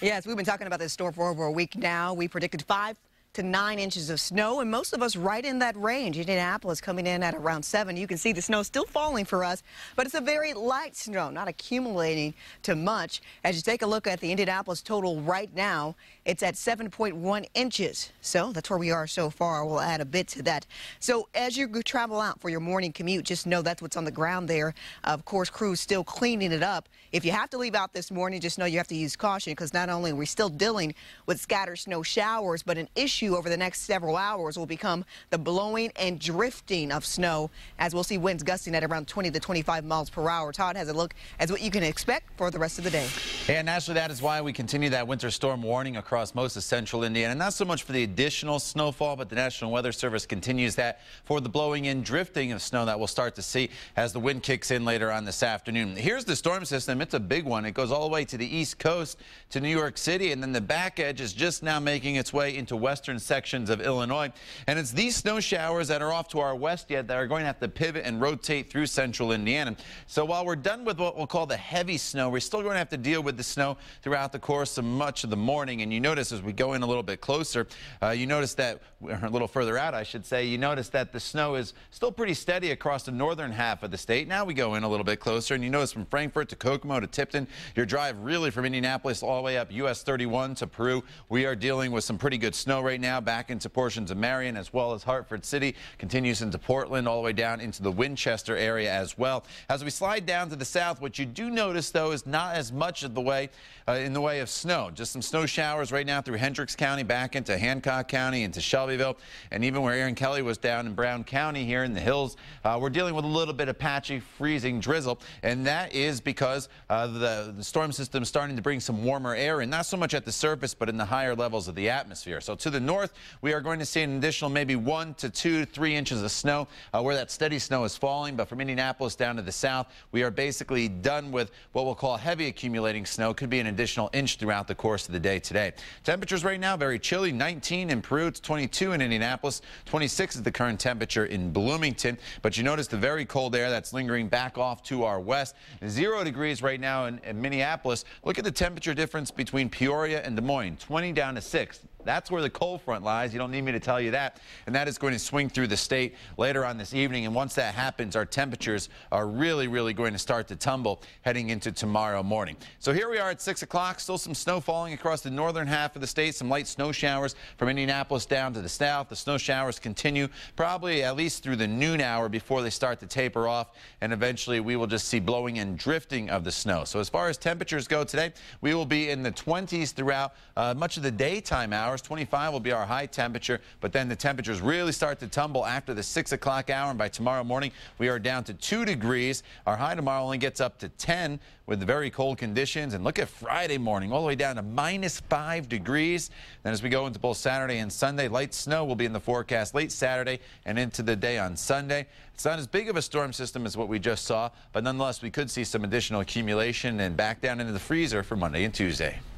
Yes, we've been talking about this storm for over a week now. We predicted 5 to 9 inches of snow, and most of us right in that range. Indianapolis coming in at around 7. You can see the snow still falling for us, but it's a very light snow, not accumulating to much. As you take a look at the Indianapolis total right now, it's at 7.1 inches. So that's where we are so far. We'll add a bit to that. So as you travel out for your morning commute, just know that's what's on the ground there. Of course, crews still cleaning it up. If you have to leave out this morning, just know you have to use caution, because not only are we still dealing with scattered snow showers, but an issue over the next several hours will become the blowing and drifting of snow, as we'll see winds gusting at around 20 to 25 miles per hour. Todd has a look at what you can expect for the rest of the day. And naturally, that is why we continue that winter storm warning across most of central Indiana. Not so much for the additional snowfall, but the National Weather Service continues that for the blowing and drifting of snow that we'll start to see as the wind kicks in later on this afternoon. Here's the storm system. It's a big one. It goes all the way to the east coast to New York City, and then the back edge is just now making its way into western sections of Illinois. And it's these snow showers that are off to our west yet that are going to have to pivot and rotate through central Indiana. So while we're done with what we'll call the heavy snow, we're still going to have to deal with the snow throughout the course of much of the morning. And you notice as we go in a little bit closer, you notice that, or a little further out, I should say, you notice that the snow is still pretty steady across the northern half of the state. Now we go in a little bit closer, and you notice from Frankfort to Kokomo to Tipton, your drive really from Indianapolis all the way up US 31 to Peru, we are dealing with some pretty good snow right now, back into portions of Marion as well as Hartford City, continues into Portland, all the way down into the Winchester area as well. As we slide down to the south, what you do notice, though, is not as much of the way in the way of snow. Just some snow showers right now through Hendricks County, back into Hancock County, into Shelbyville, and even where Aaron Kelly was down in Brown County here in the hills, we're dealing with a little bit of patchy, freezing drizzle, and that is because the storm system is starting to bring some warmer air in, not so much at the surface, but in the higher levels of the atmosphere. So to the north, we are going to see an additional maybe 1 to 2 to 3 inches of snow where that steady snow is falling. But from Indianapolis down to the south, we are basically done with what we'll call heavy accumulating snow. Could be an additional inch throughout the course of the day today. Temperatures right now very chilly. 19 in Peru, it's 22 in Indianapolis, 26 is the current temperature in Bloomington. But you notice the very cold air that's lingering back off to our west. 0 degrees right now in Minneapolis. Look at the temperature difference between Peoria and Des Moines, 20 down to 6. That's where the cold front lies. You don't need me to tell you that. And that is going to swing through the state later on this evening. And once that happens, our temperatures are really going to start to tumble heading into tomorrow morning. So here we are at 6 o'clock. Still some snow falling across the northern half of the state. Some light snow showers from Indianapolis down to the south. The snow showers continue probably at least through the noon hour before they start to taper off. And eventually we will just see blowing and drifting of the snow. So as far as temperatures go today, we will be in the 20s throughout much of the daytime hours. 25 will be our high temperature, but then the temperatures really start to tumble after the 6 o'clock hour, and by tomorrow morning we are down to 2 degrees. Our high tomorrow only gets up to 10 with the very cold conditions. And look at Friday morning, all the way down to -5 degrees. Then as we go into both Saturday and Sunday, light snow will be in the forecast late Saturday and into the day on Sunday. It's not as big of a storm system as what we just saw, but nonetheless we could see some additional accumulation and back down into the freezer for Monday and Tuesday.